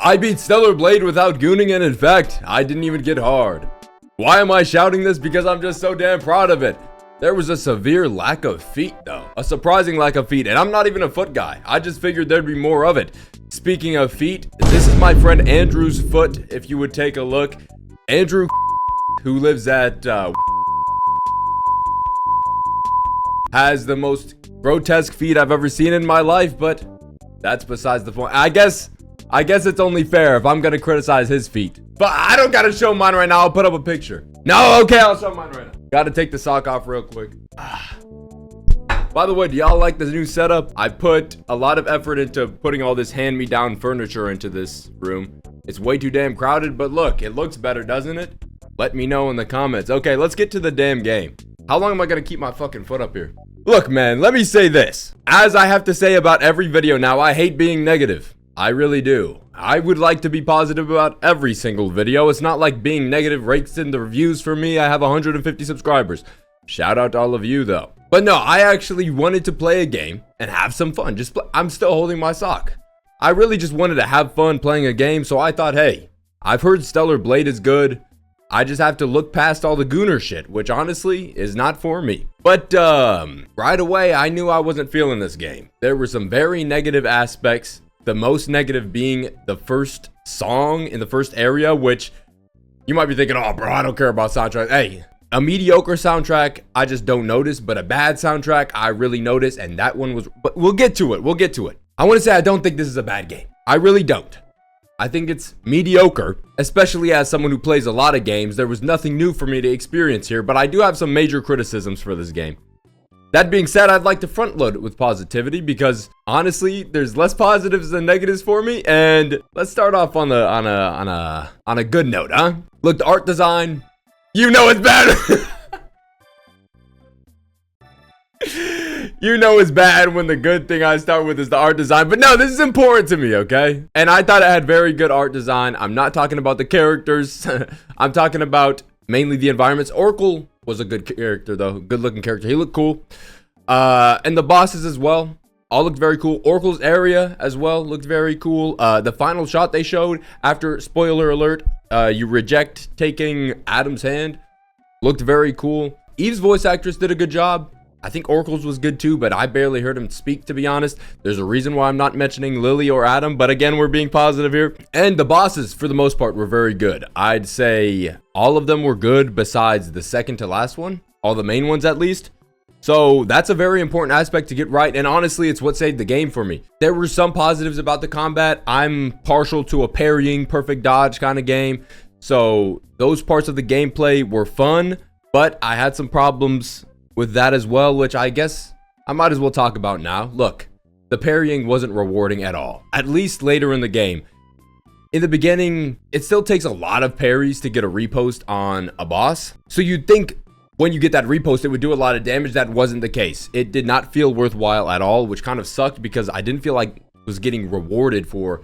I beat Stellar Blade without gooning, and in fact, I didn't even get hard. Why am I shouting this? Because I'm just so damn proud of it. There was a severe lack of feet though, a surprising lack of feet, and I'm not even a foot guy. I just figured there'd be more of it. Speaking of feet, this is my friend Andrew's foot, if you would take a look. Andrew, who lives at, has the most grotesque feet I've ever seen in my life, but that's besides the point. I guess it's only fair if I'm gonna criticize his feet. But I don't gotta show mine right now. I'll put up a picture. No, okay, I'll show mine right now. Gotta take the sock off real quick. By the way, do y'all like the new setup? I put a lot of effort into putting all this hand-me-down furniture into this room. It's way too damn crowded, but look, it looks better, doesn't it? Let me know in the comments. Okay, let's get to the damn game. How long am I gonna keep my fucking foot up here? Look, man, let me say this. As I have to say about every video now, I hate being negative. I really do. I would like to be positive about every single video. It's not like being negative rakes in the reviews for me. I have 150 subscribers. Shout out to all of you though. But no, I actually wanted to play a game and have some fun. Just play. I'm still holding my sock. I really just wanted to have fun playing a game, so I thought, hey, I've heard Stellar Blade is good. I just have to look past all the gooner shit, which honestly is not for me. But right away, I knew I wasn't feeling this game. There were some very negative aspects. The most negative being the first song in the first area, which you might be thinking, oh, bro, I don't care about soundtrack. Hey, a mediocre soundtrack, I just don't notice, but a bad soundtrack, I really notice, and that one was, but we'll get to it. We'll get to it. I want to say I don't think this is a bad game. I really don't. I think it's mediocre, especially as someone who plays a lot of games. There was nothing new for me to experience here, but I do have some major criticisms for this game. That being said, I'd like to front load it with positivity because honestly, there's less positives than negatives for me. And let's start off on a good note, huh? Look, the art design, you know it's bad. You know it's bad when the good thing I start with is the art design. But no, this is important to me, okay? And I thought it had very good art design. I'm not talking about the characters. I'm talking about mainly the environments. Oracle was a good character though, good looking character. He looked cool. And the bosses as well, all looked very cool. Oracle's area as well looked very cool. The final shot they showed after, spoiler alert, you reject taking Adam's hand, looked very cool. Eve's voice actress did a good job. I think Oracle's was good too, but I barely heard him speak, to be honest. There's a reason why I'm not mentioning Lily or Adam, but again, we're being positive here. And the bosses, for the most part, were very good. I'd say all of them were good besides the second to last one. All the main ones, at least. So that's a very important aspect to get right, and honestly, it's what saved the game for me. There were some positives about the combat. I'm partial to a parrying, perfect dodge kind of game. So those parts of the gameplay were fun, but I had some problems with that as well, which I guess I might as well talk about now. Look, the parrying wasn't rewarding at all, at least later in the game. In the beginning, it still takes a lot of parries to get a repost on a boss. So you'd think when you get that repost, it would do a lot of damage. That wasn't the case. It did not feel worthwhile at all, which kind of sucked because I didn't feel like I was getting rewarded for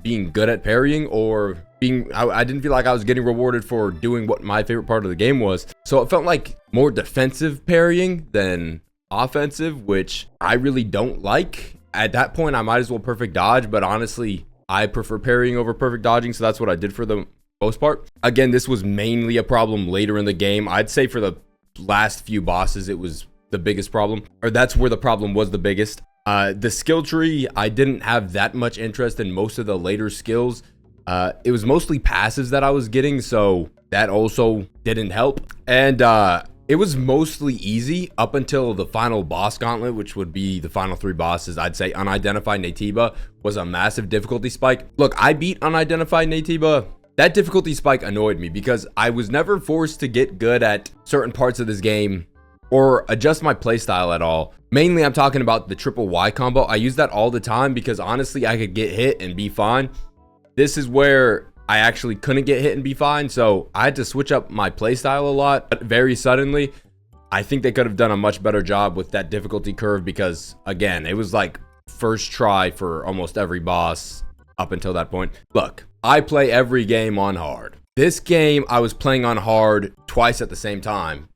being good at parrying, or I didn't feel like I was getting rewarded for doing what my favorite part of the game was. So it felt like more defensive parrying than offensive, which I really don't like. At that point, I might as well perfect dodge, but honestly, I prefer parrying over perfect dodging, so that's what I did for the most part. Again, this was mainly a problem later in the game. I'd say for the last few bosses, it was the biggest problem, or that's where the problem was the biggest. The skill tree, I didn't have that much interest in most of the later skills. It was mostly passives that I was getting, so that also didn't help. And it was mostly easy up until the final boss gauntlet, which would be the final three bosses. I'd say Unidentified Naytiba was a massive difficulty spike. Look, I beat Unidentified Naytiba. That difficulty spike annoyed me because I was never forced to get good at certain parts of this game or adjust my playstyle at all. Mainly, I'm talking about the triple Y combo. I use that all the time because honestly, I could get hit and be fine. This is where I actually couldn't get hit and be fine, so I had to switch up my playstyle a lot, but very suddenly. I think they could have done a much better job with that difficulty curve because, again, it was like first try for almost every boss up until that point. Look, I play every game on hard. This game, I was playing on hard twice at the same time,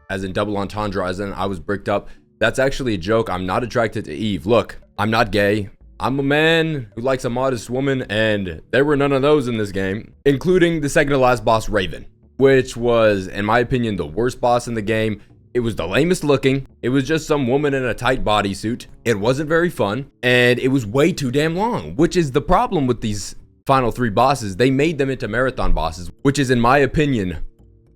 as in double entendre, as in I was bricked up. That's actually a joke. I'm not attracted to Eve. Look, I'm not gay. I'm a man who likes a modest woman, and there were none of those in this game, including the second to last boss, Raven, which was, in my opinion, the worst boss in the game. It was the lamest looking. It was just some woman in a tight bodysuit. It wasn't very fun, and it was way too damn long, which is the problem with these final 3 bosses. They made them into marathon bosses, which is, in my opinion,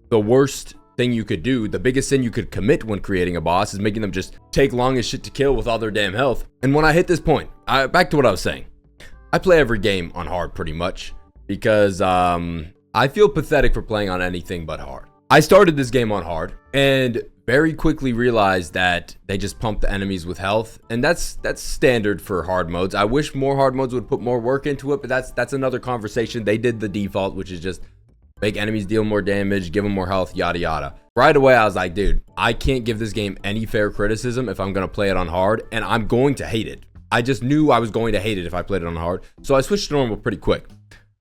the worst thing you could do. The biggest sin you could commit when creating a boss is making them just take long as shit to kill with all their damn health. And when I hit this point, back to what I was saying, I play every game on hard pretty much because I feel pathetic for playing on anything but hard. I started this game on hard and very quickly realized that they just pump the enemies with health, and that's standard for hard modes. I wish more hard modes would put more work into it, but that's another conversation. They did the default, which is just make enemies deal more damage, give them more health, yada yada. Right away, I was like, dude, I can't give this game any fair criticism if I'm gonna play it on hard, and I'm going to hate it. I just knew I was going to hate it if I played it on hard, so I switched to normal pretty quick.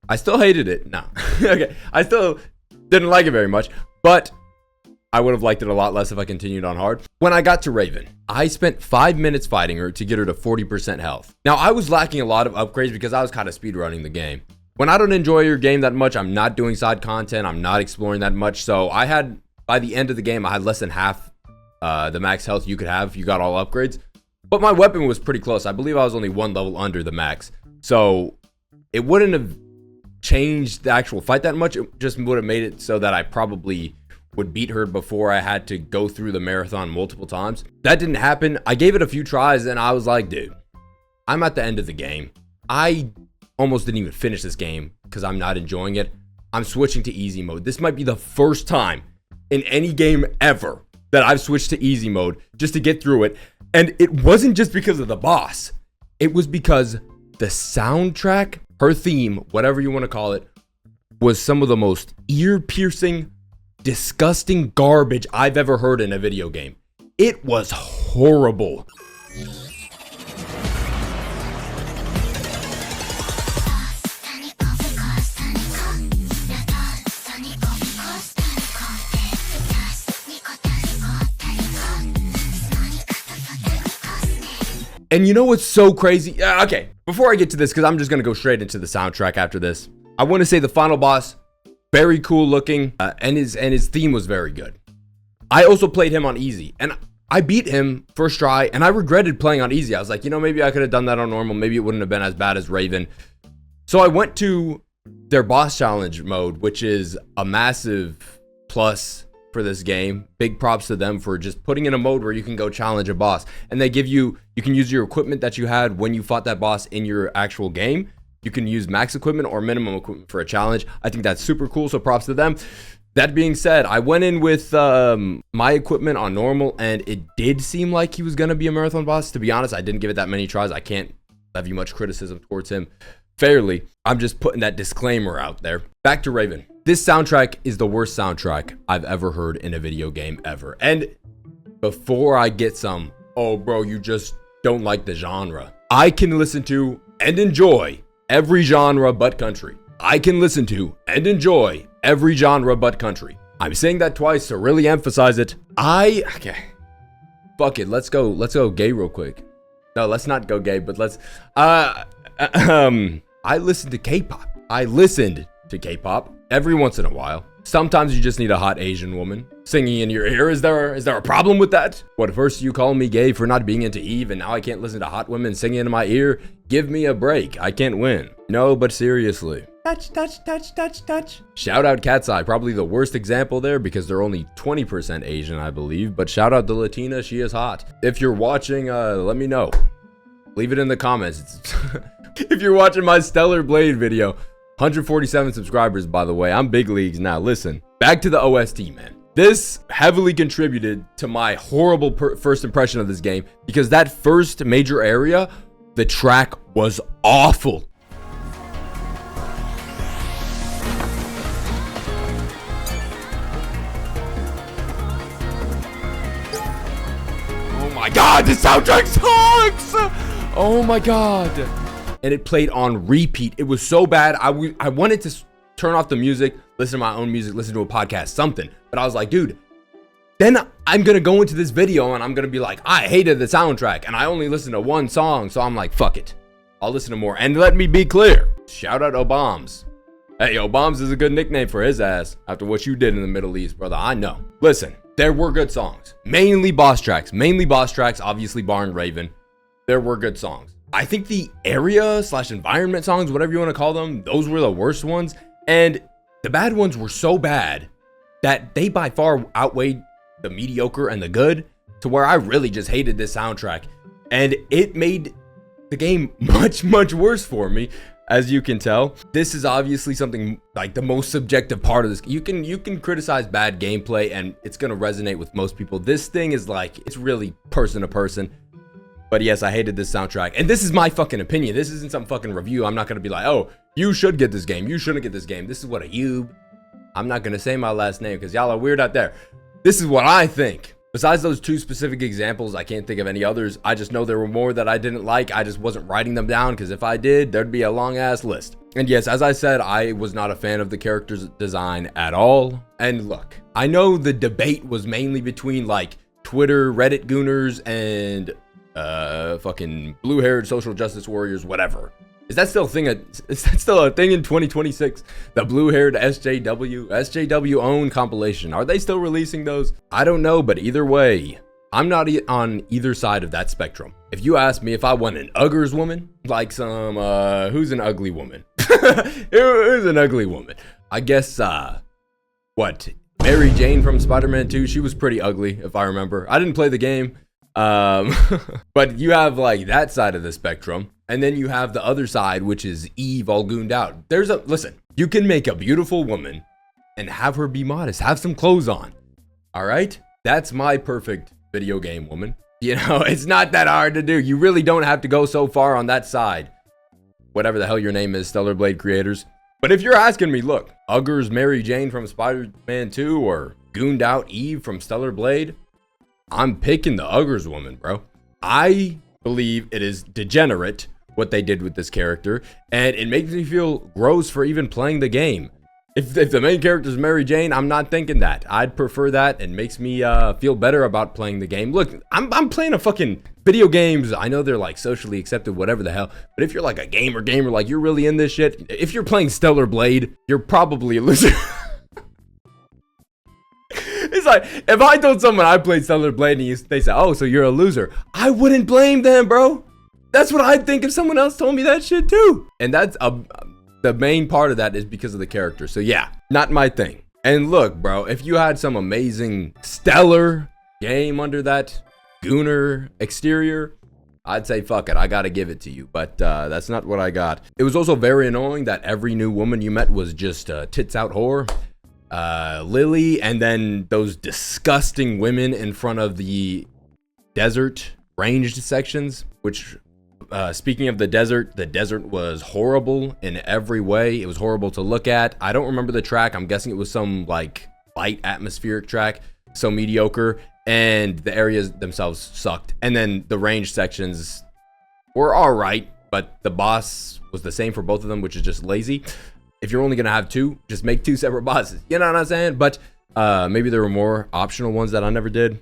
I still hated it. No. Okay, I still didn't like it very much, but I would have liked it a lot less if I continued on hard. When I got to Raven, I spent 5 minutes fighting her to get her to 40% health. Now, I was lacking a lot of upgrades because I was kind of speedrunning the game. When I don't enjoy your game that much, I'm not doing side content, I'm not exploring that much, so I had, by the end of the game, I had less than half the max health you could have if you got all upgrades. But my weapon was pretty close. I believe I was only 1 level under the max. So it wouldn't have changed the actual fight that much. It just would have made it so that I probably would beat her before I had to go through the marathon multiple times. That didn't happen. I gave it a few tries and I was like, dude, I'm at the end of the game. I almost didn't even finish this game because I'm not enjoying it. I'm switching to easy mode. This might be the first time in any game ever that I've switched to easy mode just to get through it. And it wasn't just because of the boss. It was because the soundtrack, her theme, whatever you want to call it, was some of the most ear-piercing, disgusting garbage I've ever heard in a video game. It was horrible. And you know what's so crazy? Okay, before I get to this, because I'm just going to go straight into the soundtrack after this, I want to say the final boss, very cool looking, and his theme was very good. I also played him on easy, and I beat him first try, and I regretted playing on easy. I was like, you know, maybe I could have done that on normal. Maybe it wouldn't have been as bad as Raven. So I went to their boss challenge mode, which is a massive plus for this game. Big props to them for just putting in a mode where you can go challenge a boss, and they give you can use your equipment that you had when you fought that boss in your actual game. You can use max equipment or minimum equipment for a challenge. I think that's super cool, so props to them. That being said, I went in with my equipment on normal, and it did seem like he was gonna be a marathon boss. To be honest, I didn't give it that many tries. I can't levy much criticism towards him fairly. I'm just putting that disclaimer out there. Back to Raven. This soundtrack is the worst soundtrack I've ever heard in a video game ever. And before I get some, oh bro, you just don't like the genre. I can listen to and enjoy every genre but country. I can listen to and enjoy every genre but country. I'm saying that twice to really emphasize it. Okay. Fuck it, let's go gay real quick. No, let's not go gay, but let's, I listen to K-pop. I listened to K-pop every once in a while. Sometimes you just need a hot Asian woman singing in your ear. Is there a problem with that? What, first you call me gay for not being into Eve, and now I can't listen to hot women singing in my ear? Give me a break. I can't win. No, but seriously. Touch, touch, touch, touch, touch. Shout out Cat's Eye, probably the worst example there because they're only 20% Asian, I believe. But shout out to Latina, she is hot. If you're watching, let me know. Leave it in the comments. If you're watching my Stellar Blade video, 147 subscribers, by the way. I'm big leagues now. Listen, back to the OST, man. This heavily contributed to my horrible first impression of this game because that first major area, the track was awful. Oh my god, this soundtrack sucks! Oh my god. And it played on repeat. It was so bad. I wanted to turn off the music, listen to my own music, listen to a podcast, something. But I was like, dude, then I'm going to go into this video and I'm going to be like, I hated the soundtrack and I only listened to one song. So I'm like, fuck it. I'll listen to more. And let me be clear, shout out Obams. Hey, Obams is a good nickname for his ass after what you did in the Middle East, brother. I know. Listen, there were good songs. Mainly boss tracks, obviously barring Raven. There were good songs. I think the area/environment songs, whatever you want to call them, those were the worst ones. And the bad ones were so bad that they by far outweighed the mediocre and the good, to where I really just hated this soundtrack. And it made the game much, much worse for me, as you can tell. This is obviously something like the most subjective part of this. You can criticize bad gameplay and it's gonna resonate with most people. This thing is like, it's really person to person. But yes, I hated this soundtrack. And this is my fucking opinion. This isn't some fucking review. I'm not gonna be like, oh, you should get this game. You shouldn't get this game. This is what a Yube. I'm not gonna say my last name because y'all are weird out there. This is what I think. Besides those two specific examples, I can't think of any others. I just know there were more that I didn't like. I just wasn't writing them down because if I did, there'd be a long ass list. And yes, as I said, I was not a fan of the character's design at all. And look, I know the debate was mainly between like Twitter, Reddit gooners, and fucking blue-haired social justice warriors, whatever. Is that still a thing? Is that still a thing in 2026? The blue-haired SJW own compilation. Are they still releasing those? I don't know, but either way, I'm not on either side of that spectrum. If you ask me if I want an Uggers woman, like some who's an ugly woman? Who's an ugly woman? I guess what? Mary Jane from Spider-Man 2. She was pretty ugly, if I remember. I didn't play the game. But you have like that side of the spectrum. And then you have the other side, which is Eve all gooned out. Listen, you can make a beautiful woman and have her be modest, have some clothes on. All right? That's my perfect video game woman. You know, it's not that hard to do. You really don't have to go so far on that side. Whatever the hell your name is, Stellar Blade creators. But if you're asking me, look, Uggers Mary Jane from Spider-Man 2 or gooned out Eve from Stellar Blade, I'm picking the Uggers woman, bro. I believe it is degenerate what they did with this character, and it makes me feel gross for even playing the game. If the main character is Mary Jane, I'm not thinking that. I'd prefer that. It makes me feel better about playing the game. Look, I'm playing a fucking video games. I know they're like socially accepted, whatever the hell. But if you're like a gamer, like you're really in this shit, if you're playing Stellar Blade, you're probably a loser. It's like, if I told someone I played Stellar Blade and they say, oh, so you're a loser, I wouldn't blame them, bro. That's what I'd think if someone else told me that shit too. And that's the main part of that is because of the character. So yeah, not my thing. And look, bro, if you had some amazing stellar game under that gooner exterior, I'd say fuck it, I gotta give it to you. But that's not what I got. It was also very annoying that every new woman you met was just tits out whore. Lily, and then those disgusting women in front of the desert ranged sections, which speaking of the desert was horrible in every way. It was horrible to look at. I don't remember the track. I'm guessing it was some like light atmospheric track, so mediocre, and the areas themselves sucked. And then the range sections were all right, but the boss was the same for both of them, which is just lazy. If you're only gonna have two, just make two separate bosses. You know what I'm saying? But maybe there were more optional ones that I never did.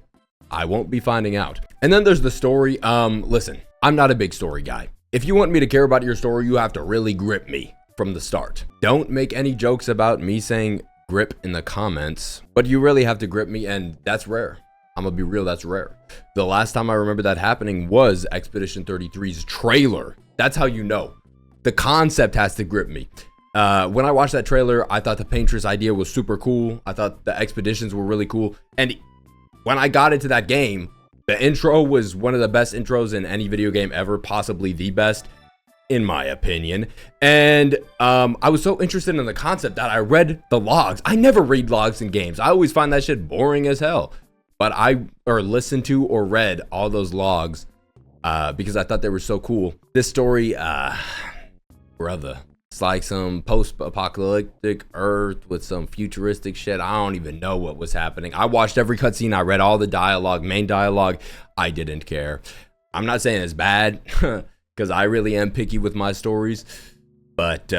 I won't be finding out. And then there's the story. Listen, I'm not a big story guy. If you want me to care about your story, you have to really grip me from the start. Don't make any jokes about me saying grip in the comments, but you really have to grip me, and that's rare. I'm gonna be real, that's rare. The last time I remember that happening was Expedition 33's trailer. That's how you know. The concept has to grip me. When I watched that trailer, I thought the Paintress idea was super cool. I thought the expeditions were really cool. And when I got into that game, the intro was one of the best intros in any video game ever, possibly the best, in my opinion. And I was so interested in the concept that I read the logs. I never read logs in games. I always find that shit boring as hell. But I listened to or read all those logs because I thought they were so cool. This story, brother. It's like some post-apocalyptic Earth with some futuristic shit. I don't even know what was happening. I watched every cutscene. I read all the dialogue, main dialogue. I didn't care. I'm not saying it's bad because I really am picky with my stories, but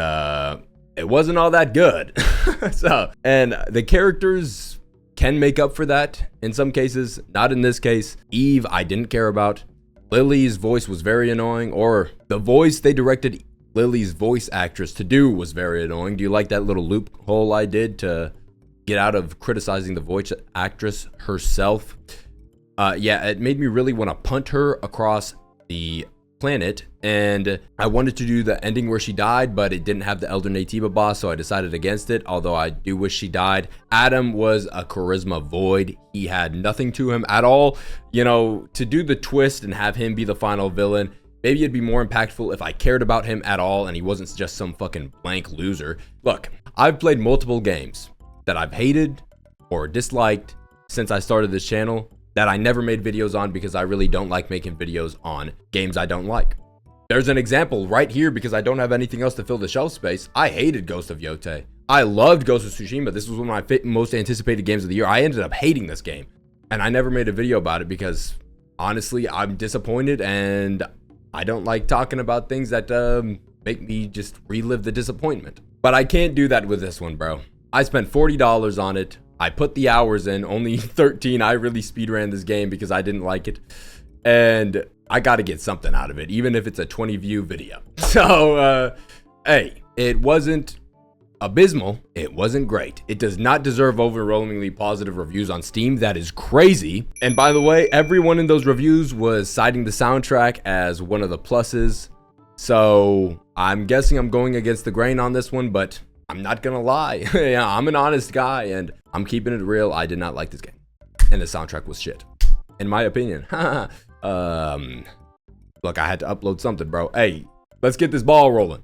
it wasn't all that good. And the characters can make up for that in some cases. Not in this case. Eve, I didn't care about. Lily's voice was very annoying, or the voice they directed Lily's voice actress to do was very annoying. Do you like that little loophole I did to get out of criticizing the voice actress herself? Yeah, it made me really want to punt her across the planet, and I wanted to do the ending where she died, but it didn't have the Elder Naytiba boss, so I decided against it, although I do wish she died. Adam was a charisma void. He had nothing to him at all. You know, to do the twist and have him be the final villain, maybe it'd be more impactful if I cared about him at all and he wasn't just some fucking blank loser. Look, I've played multiple games that I've hated or disliked since I started this channel that I never made videos on because I really don't like making videos on games I don't like. There's an example right here because I don't have anything else to fill the shelf space. I hated Ghost of Yotei. I loved Ghost of Tsushima. This was one of my most anticipated games of the year. I ended up hating this game, and I never made a video about it because honestly, I'm disappointed and I don't like talking about things that make me just relive the disappointment. But I can't do that with this one, bro. I spent $40 on it. I put the hours in, only 13. I really speedran this game because I didn't like it. And I got to get something out of it, even if it's a 20 view video. So, hey, it wasn't abysmal. It wasn't great. It does not deserve overwhelmingly positive reviews on Steam. That is crazy. And by the way, everyone in those reviews was citing the soundtrack as one of the pluses. So I'm guessing I'm going against the grain on this one, but I'm not gonna lie. Yeah, I'm an honest guy and I'm keeping it real. I did not like this game, and the soundtrack was shit, in my opinion. Look, I had to upload something, bro. Hey, let's get this ball rolling.